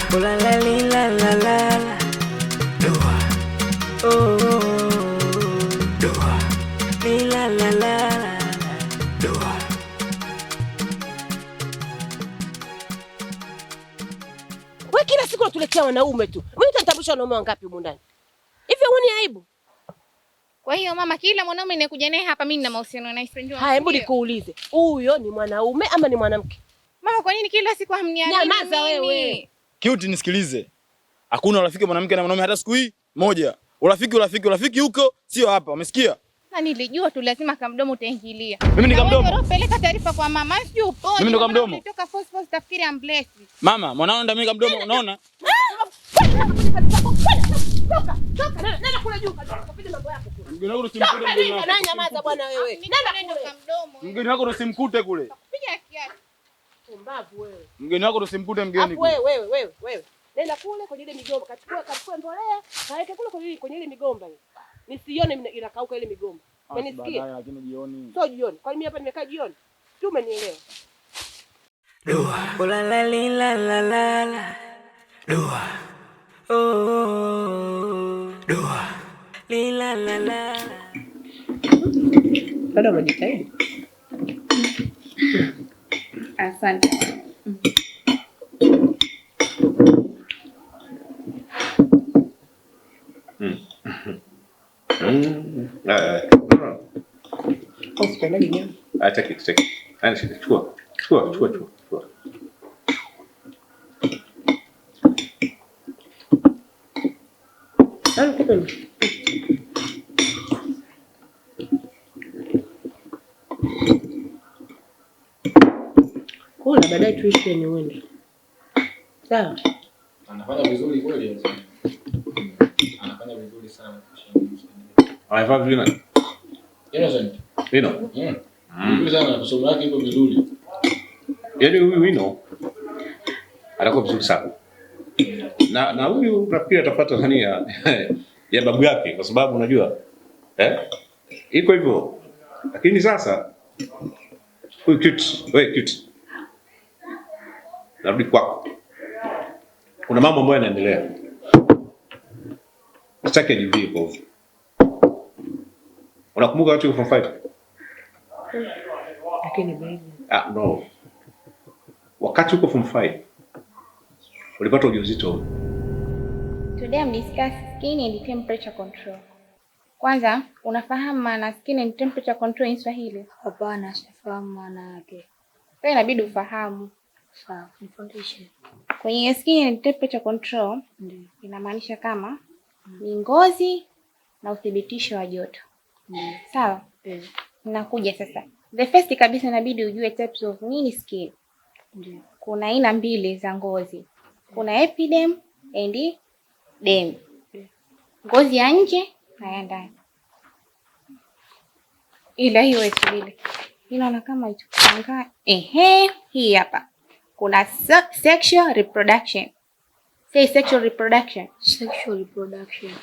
Oh la la la la la. Dua. Oh. Dua. La la la. Dua. Wewe kila siku unatuletea wanaume tu. Wewe utatambulisha wanaume wangapi huko ndani? Hivi huoni aibu? Kwa hiyo mama, kila mwanaume anayekuja naye hapa mimi nina mahusiano na friend wangu. Haya, hebu nikuulize. Huyo ni mwanaume ama ni mwanamke? Mama, kwa nini kila siku hamniamini? Nyamaza wewe. Cute, nisikilize. Hakuna urafiki mwanamke na mwanaume hata siku hii moja. Urafiki huko sio hapa. Umesikia? Na nilijua tu lazima kamdomo utaingilia. Mimi nikamdomo. Wewe peleka taarifa kwa mama. Si upo. Mimi ndo kamdomo. Nitoka force tafikiri ambless. Mama, mwanao ndo mimi kamdomo, unaona? Toka, nenda kule juu kapige mambo yako kule. Mgeni wako usimkute mgeni wako. Na nyamaza bwana wewe. Nenda kamdomo. Mgeni wako usimkute kule. Piga kiasi. Pumbavu wewe. Mgeni wako usimkute mgeni. Afu wewe. Nenda kule kwenye ile migomba, kachukue mbolea, kaeke kule kwenye ile migomba hiyo. Nisione inakauka ile migomba. Umenisikia? Lakini jioni. Sio jioni. Kwa nini hapa nimekaa jioni? Tu umenielewa. Dua. Oh la la la la la. Dua. Oh. Dua. La la la. Bado umejitahidi. Asante. Usipendagi nyama. Take it. Ana shida. Chukua. Kula baadaye tuishi ni uende. Sawa. Anafanya vizuri kweli. Anafanya vizuri sana. Anafanya vizuri nani? Innocent. Wino. Vizuri sana, somo lake iko vizuri. Yaani huyu Wino atakuwa vizuri sana. Na huyu nafikiri atafuata nani ya babu yake, kwa sababu unajua iko hivyo. Lakini sasa huyu cute. Narudi kwako. Kuna mambo ambayo yanaendelea. Sitaki ajivie kwa hivyo. Unakumbuka wakati from 5? Lakini baby. No. Wakati uko from 5 ulipata ujauzito. Today I'm discuss skin and temperature control. Kwanza, unafahamu maana skin and temperature control in Swahili? Hapana, sifahamu maana yake. Kwa inabidi ufahamu. Sawa, nifundishe. Kwenye skin and temperature control inamaanisha kama ni ngozi na uthibitisho wa joto. Sawa? Nakuja sasa. The first kabisa inabidi ujue types of nini skin. Kuna aina mbili za ngozi. Kuna epiderm and derm. Ngozi ya nje na ya ndani. Ila hiyo ile. Inaona kama itukanga. Hii hapa. Kuna sexual reproduction. Say sexual reproduction. Sexual reproduction.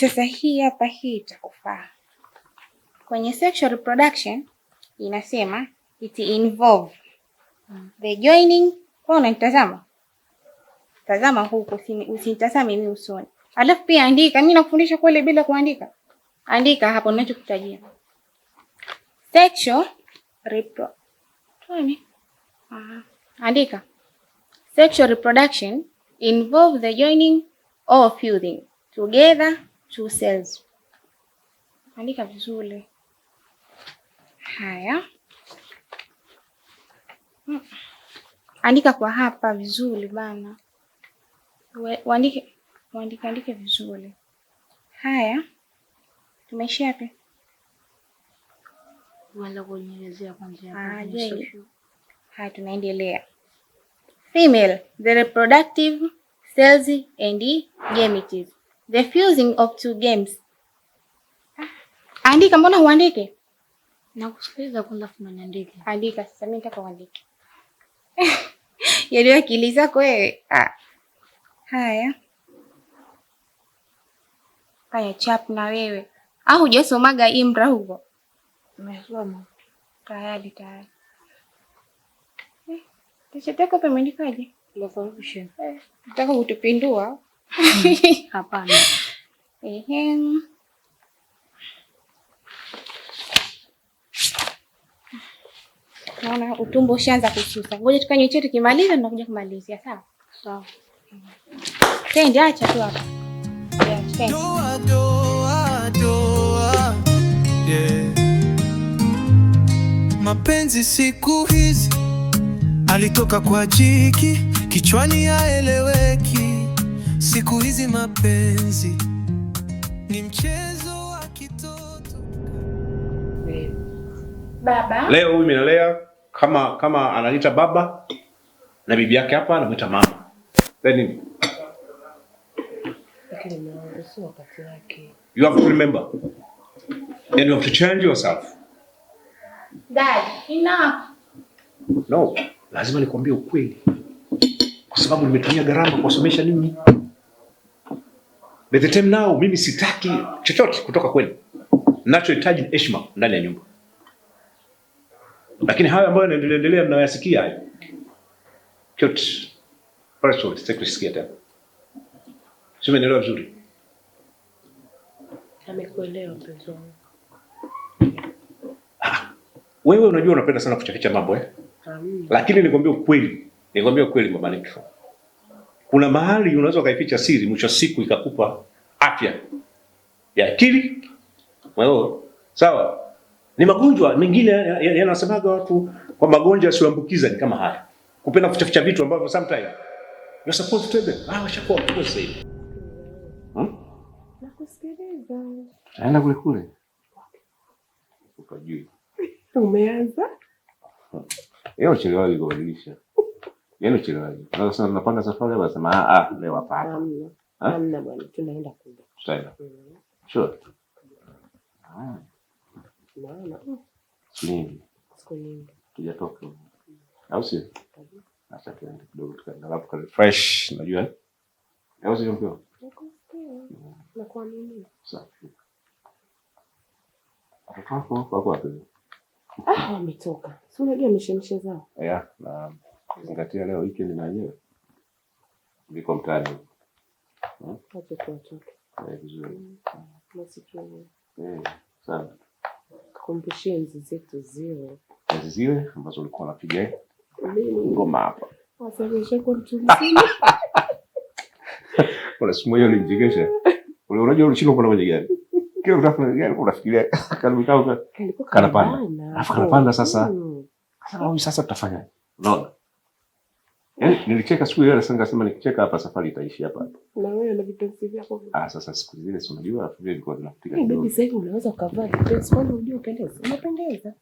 Sasa hii hapa hii itakufaa. Kwenye sexual reproduction inasema it involve the joining. Kwa unanitazama? Tazama huko, usinitazame mimi usoni. Alafu pia andika, mimi nakufundisha kweli bila kuandika. Andika hapo ninachokutajia. Sexual andika. Sexual reproduction involve the joining or fusing together two cells. Andika vizuri. Haya. Andika kwa hapa vizuri bana. Andike vizuri. Haya. Tumeishia wapi? Wala kunyelezea kwanza. Haya, tunaendelea. Female, the reproductive cells and gametes. The fusing of two gametes. Andika, mbona huandike? Nakusikiliza kwanza afu niandike. Andika sasa, mimi nataka uandike. Yaani akili zako wewe. Haya. Fanya chap na wewe. Au hujasomaga Imra huko? Nimesoma. Tayari. T-shirt yako pameandikaje? Revolution. Nataka kutupindua. Hapana. Naona utumbo ushaanza kususa. Ngoja tukanywe chetu tukimaliza tunakuja kumalizia, sawa? Sawa. Twende, acha tu hapa. Doa, doa, doa. Yeah. Mapenzi siku hizi alitoka kwa jiki, kichwani haeleweki. Siku hizi mapenzi ni mchezo wa kitoto. Baba. Leo huyu minalea kama ananiita baba na bibi yake hapa anamuita mama. Then Lakini mwanangu sio wakati wake. you have to remember. Then you have to change yourself. Dad, enough. No, lazima nikwambie ukweli. Kwa sababu nimetumia gharama kuwasomesha ninyi. By the time now mimi sitaki chochote kutoka kwenu. Ninachohitaji ni heshima ndani ya nyumba. Lakini hayo ambayo yanaendelea mnayasikia hayo. Cute. First of all, sitaki kusikia tena. Sio, umeelewa vizuri? Amekuelewa mpenzi wangu. Wewe unajua unapenda sana kuchakicha mambo Lakini nikwambie ukweli mama Nick. Kuna mahali unaweza ukaificha siri, mwisho siku ikakupa afya ya akili. Wewe sawa? Ni magonjwa mengine yanasemaga watu kwa magonjwa yasiyoambukiza ni kama haya. Kupenda kuchaficha vitu ambavyo sometimes you're supposed to tell them. Washakuwa kwa sahihi. Nakusikiliza. Aenda kule. Ukajui. Umeanza? Yeye chelewaje kubadilisha. Yeye chelewaje. Sasa tunapanga safari basi sema leo hapa. Hamna bwana, tunaenda kule. Tutaenda. Sure. Maana siku nyingi tujatoka. Au sio? Sasa tuende kidogo tukaangalia kwa fresh, unajua? Au sio mko? Na kwa nini? Sawa. Atakuwa kwa wapi? Wametoka. Si unajua mishemishe zao. Na kuzingatia leo weekend na yeye. Niko mtaani. Wacha tuatoke. Vizuri. Nasikia. Sana. Kumbushie enzi zetu zile ambazo ulikuwa unapiga ngoma hapa. Wasababisha kwa mtu mzima. Kuna simu hiyo ulijigesha. Unajua ulishindwa kuna moja gani? Kile utafanya gani unafikiria kalikuwa kanapanda. Alafu kanapanda sasa. Sasa tutafanya. Unaona? Nilicheka siku ile nikasema nikicheka hapa safari itaishi hapa. Na wewe na vipenzi vyako. Sasa siku zile si unajua vile ilikuwa tunapiga kidogo. Bibi sasa unaweza ukavaa vipenzi kwani unajua upendeza. Unapendeza.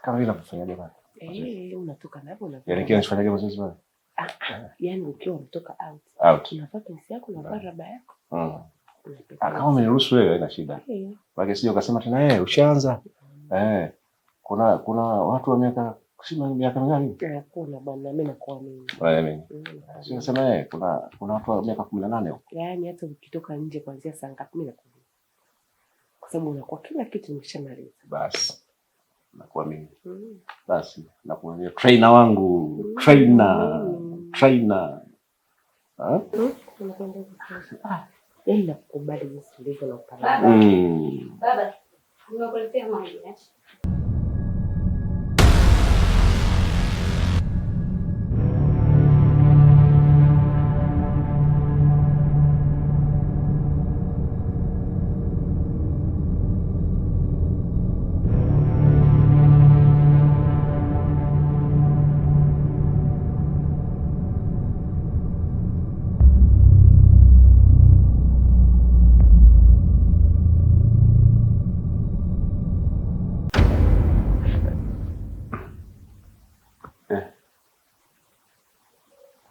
Kama vile unafanya jamani. Unatoka na hapo unafanya. Yaani kile unafanya mazoezi bwana. Yaani ukiwa unatoka out. Unafuata nisi yako na baraba yako. Kama umeniruhusu wewe haina shida. Baki sio ukasema tena ushaanza. Kuna watu wa miaka mingapi? Kuna bwana mimi nakuamini. Mimi. Sio sema kuna watu wa miaka 18 huko. Yaani hata ukitoka nje kuanzia saa ngapi mimi nakuamini. Kwa sababu unakuwa kila kitu nimeshamaliza. Basi. Nakuamini. Basi nakuambia trainer wangu, trainer. Yaani nakukubali jinsi ulivyo na upendo. Baba, nimekuletea maji.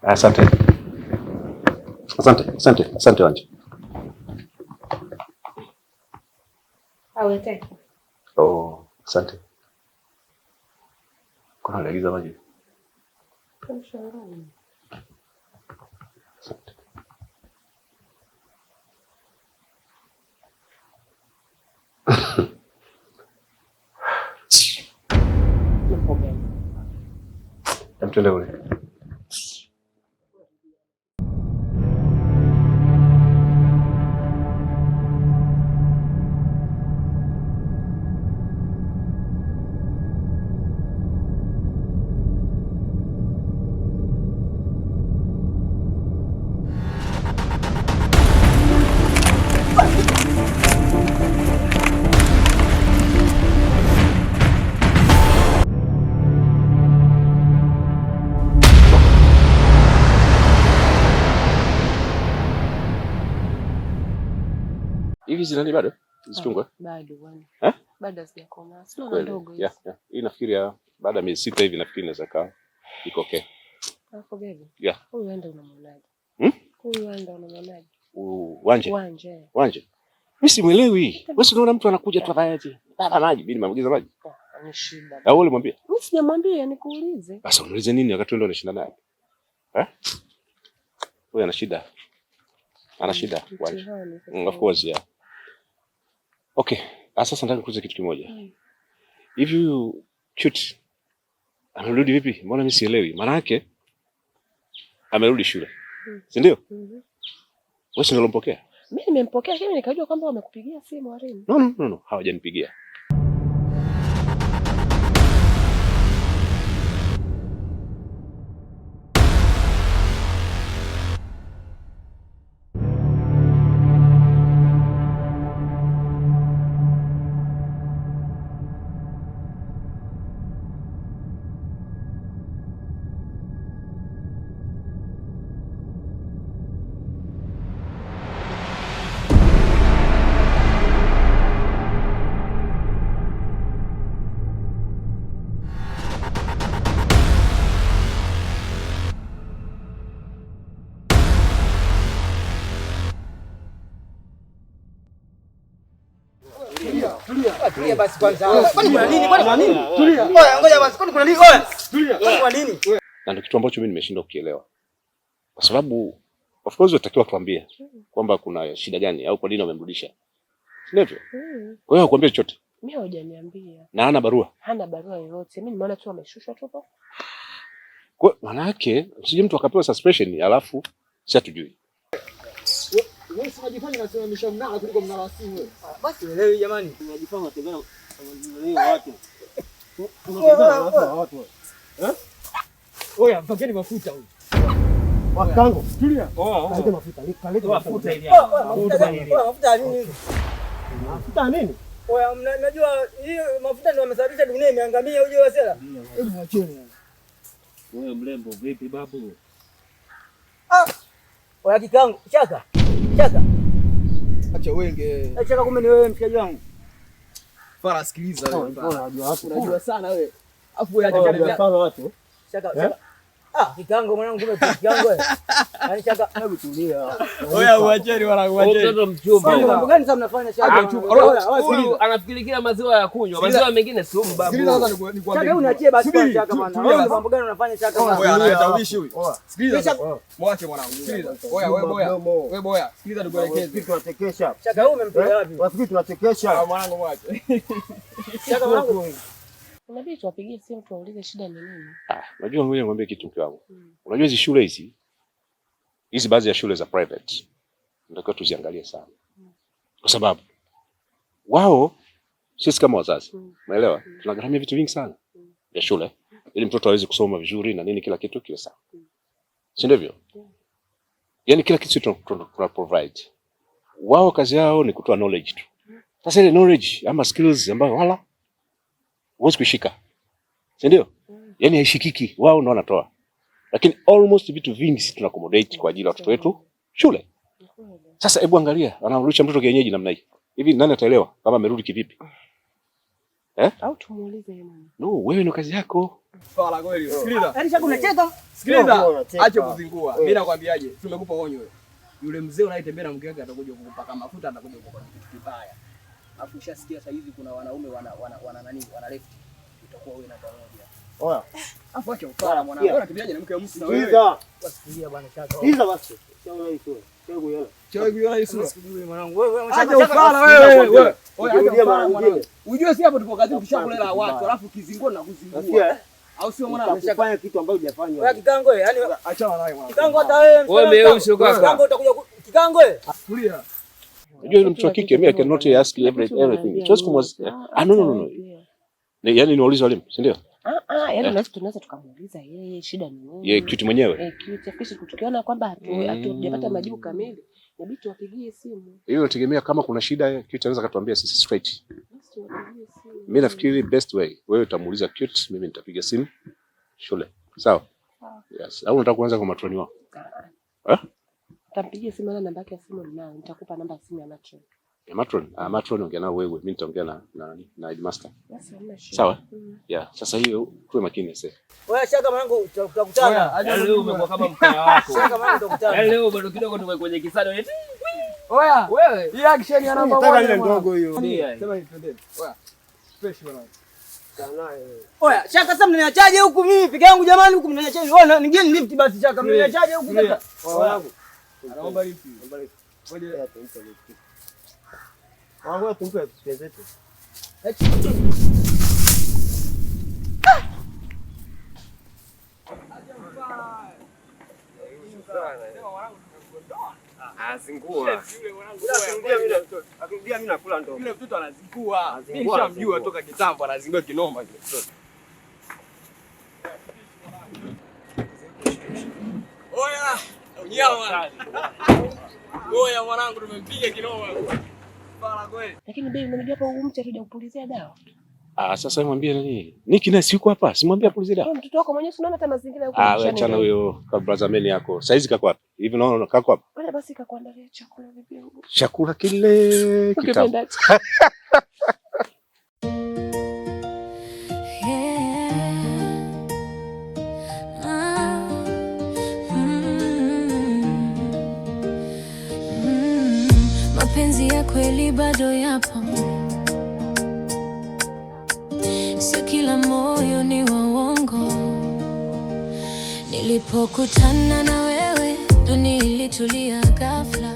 Asante. Asante Wanja. Awete. Oh, asante. Kuna agiza maji. Asante. Mtende ule. Hivi zinani bado? Zitungwe? Bado bwana. Eh? Bado sijakoma. Sio ndogo hizi. Yeah. Hii nafikiri baada ya miezi 6 hivi nafikiri inaweza kaa iko okay. Hapo baby. Yeah. Huyu enda unamwonaje? Huyu enda unamwonaje? Wanje. Mimi simuelewi. Wewe unaona mtu anakuja tu afayaje? Baba maji, mimi nimemwagiza maji. Ni shida. Au ulimwambia? Mimi sijamwambia, nikuulize. Sasa uniulize nini wakati wewe ndio unashinda naye? Huyu ana shida. Ana shida. Of course, yeah. Okay, sasa nataka kuuliza kitu kimoja. Hivi huyu cute amerudi vipi? Mbona mimi sielewi? Maana yake amerudi shule. Si ndio? Wewe si ulimpokea? Mimi nimempokea, lakini nikajua kwamba wamekupigia simu walimu. No, hawajanipigia. Tulia basi kwanza. Kwani kuna nini? Tulia. Oya, ngoja basi. Kwani kuna nini? Oya. Tulia. Kwani kuna nini? Na ndio kitu ambacho mimi nimeshindwa kukielewa. Kwa sababu of course unatakiwa tuambie kwamba kuna shida gani au kwa nini wamemrudisha. Sivyo? Kwa hiyo hakuambia chochote. Mimi hajaniambia. Na hana barua? Hana barua yoyote. Mimi nimeona tu ameshushwa tu hapo. Kwa maana yake usije mtu akapewa suspension alafu si hatujui. Wewe unajifanya unasimamisha mnara kuliko mnara wa simu wewe. Basi elewi jamani. Unajifanya unatembea unaelewa watu. Unatembea watu. Oya, mpakeni mafuta huyu. Wakango, tulia. Kalete mafuta. Kalete mafuta ili hapa. Mafuta nini hizo? Mafuta nini? Oya, unajua hii mafuta ndio yamesababisha dunia imeangamia uje wasela. Hebu mwacheni. Wewe mrembo vipi babu? Oya kikangu, Chaka. Acha wenge. Chaka kumbe ni wewe mshikaji wangu. Fara sikiliza wewe. Unajua sana wewe. Afu wewe acha sana watu. Chaka. Kikango mwanangu kumbe kikango wewe. Yaani Chaka, hebu tulia. Oya uacheni wanangu uacheni. Mtoto mchumba. Mambo gani sasa mnafanya Chaka? Huyu anafikiri kila maziwa ya kunywa. Maziwa mengine sumu babu. Sikiliza sasa nikwambie. Chaka hebu niachie basi kwa Chaka bwana. Wewe mambo gani unafanya Chaka bwana? Oya analeta ubishi huyu. Sikiliza. Mwache mwanangu. Sikiliza. Oya wewe boya. Wewe boya. Sikiliza nikuelekeze. Tunatekesha. Chaka wewe umempiga wapi? Wafikiri tunatekesha. Mwanangu mwache. Chaka mwanangu. Unabidi tuwapigie simu tuwaulize shida ni nini. Unajua ngoja nikwambie kitu mke wangu. Unajua hizi shule hizi baadhi ya shule za private ndio tuziangalie sana. Kwa sababu wao sisi kama wazazi, unaelewa? Tunagharamia vitu vingi sana vya shule ili mtoto aweze kusoma vizuri na nini kila kitu kiwe sawa. Si ndivyo? Yaani kila kitu tuna provide. Wao kazi yao ni kutoa knowledge tu. Sasa ile knowledge ama skills ambayo wala huwezi kushika. Si ndio? Yaani haishikiki, wao ndio wanatoa. Lakini almost vitu vingi sisi tuna accommodate kwa ajili ya watoto wetu shule. Sasa hebu angalia, anarudisha mtoto kienyeji namna hii. Hivi nani ataelewa kama amerudi kivipi? Au tumuulize yeye nani? No, wewe ndo kazi yako. Fala kweli. Sikiliza. Yaani shaka unacheza. Sikiliza. Acha kuzingua. Mimi nakwambiaje? Tumekupa onyo wewe. Yule mzee unayetembea na mke wake atakuja kukupaka mafuta, atakuja kukupaka kitu kibaya. Alafu ushasikia sasa hivi kuna wanaume wana nani? Wana left. Utakuwa wewe na pamoja. Oya. Afu acha ufala mwanangu. Wewe unakimbiaje na mke wa mtu na wewe? Sikiliza. Wasikia bwana shaka. Sikiliza basi. Shauri hii sio. Chawi kuiona hii sura. Sikujui mwanangu. Wewe acha ufala wewe. Oya mara nyingine. Ujue si hapo tupo kazi tushakulela watu, alafu kizingua na kuzingua. Au sio mwana ameshafanya kitu ambacho hujafanya. Wewe kikango wewe, yani achana naye mwana. Kikango hata wewe. Wewe meusi kaka. Kikango utakuja kikango wewe. Tulia. Unajua yule mtu wa kike mimi I cannot ask everything. Just kumwasikia. No. Yaani niulize walimu, si ndio? Yaani tunaweza tukamuuliza yeye shida ni nini? Yeye kitu mwenyewe. Kitu tukiona kwamba hatujapata majibu kamili, inabidi tuwapigie simu. Hiyo inategemea kama kuna shida kitu anaweza katuambia sisi straight. Mimi nafikiri best way wewe utamuuliza Cute, mimi nitapiga simu shule. Sawa? Yes. Au unataka kuanza kwa matroni wao? Utampigia simu na namba yake ya simu ninayo. Nitakupa namba ya simu ya matron. Ya matron? Matron ongea nao wewe, mimi nitaongea na headmaster. Sawa? Yeah, sasa hiyo tuwe makini sasa. Wewe shaka mwanangu tutakutana. Leo umekuwa kama mkaya wako. Shaka mwanangu tutakutana. Leo bado kidogo tuko kwenye kisado. Oya, wewe. Hii action ya namba 1. Nataka ile ndogo hiyo. Sema hivi twende. Oya. Fresh mwanangu. Oya, shaka sasa mnaniachaje huku mimi peke yangu jamani huku mnaniachaje? Wewe ningeni lift basi shaka mnaniachaje huku sasa? Wangu. Naomba lift. Naomba lift. Ngoja tumpe lift. Wangu tumpe pesa zetu. Azingua. Akirudia mimi nakula ndo. Yule mtoto anazingua. Mimi nishamjua toka kitambo anazingua kinoma yule mtoto. Oya, unyama. Oya mwanangu tumempiga kinoma. Bala kweli. Lakini bei unamjua hapo mtu atakuja kupulizia dawa. Sasa mwambie nani? Niki na siku hapa, simwambie apulizie dawa. Mtoto wako mwenyewe unaona hata mazingira huko. Wewe achana huyo kwa brother meni yako. Saizi kako wapi? Hivi unaona kako wapi? Wewe basi kakuandalia chakula vipi huko? Chakula kile kitamu. Mapenzi ya kweli bado yapo. Sio kila moyo ni wa uongo. Nilipokutana na wewe, dunia ilitulia ghafla.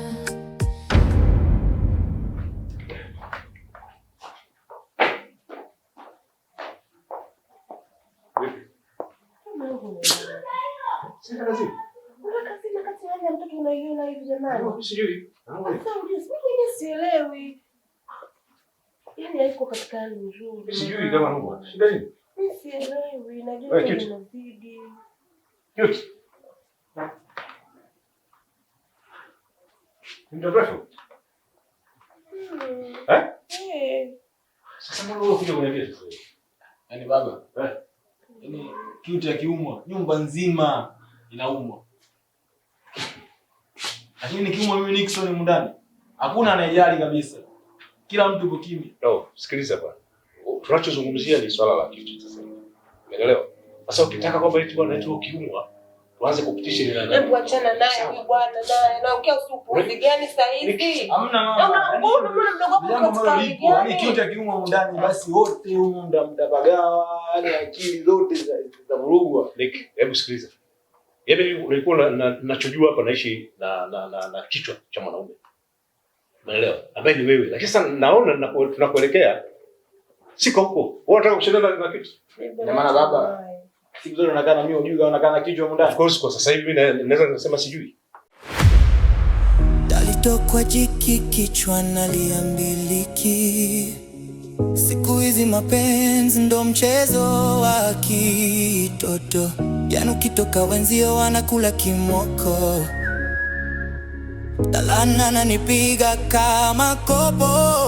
Sielewi. Yaani haiko katika hali nzuri. Sijui kama Mungu. Shida nini? Mimi sielewi, najua inazidi. Cute. Ndio refu. Sasa mbona wewe kuja kuniambia sasa? Yaani baba. Yaani Cute akiumwa, nyumba nzima inaumwa. Lakini nikiumwa mimi Nixon mundani. Hakuna anayejali kabisa. Kila mtu yuko kimya. No, sikiliza bwana. Tunachozungumzia ni swala la Cute sasa. Umeelewa? Sasa ukitaka kwamba eti bwana eti ukiumwa, tuanze kupitisha ile nani? Hebu achana naye huyu bwana naye. Na ukia usipuuzi gani sasa hivi? Hamna mama. Mbona mdogo wako katika hali gani? Yaani Cute akiumwa mundani basi wote humu mtapagawa, yani akili zote zitavurugwa. Nick, hebu sikiliza. Yeye ulikuwa ninachojua hapa naishi na kichwa cha mwanaume. Umeelewa? Ambaye ni wewe. Lakini sasa naona tunakuelekea siko huko. Wewe unataka kushindana na kitu? Ndio maana baba. Siku zote unakaa na mimi unajua unakaa na kichwa mundani. Of course kwa sasa hivi naweza kusema sijui. Dalitokwa jiki kichwa naliambiliki. Siku hizi mapenzi ndo mchezo wa kitoto. Yaani ukitoka wenzio wanakula kimoko. Talana nanipiga kama kopo.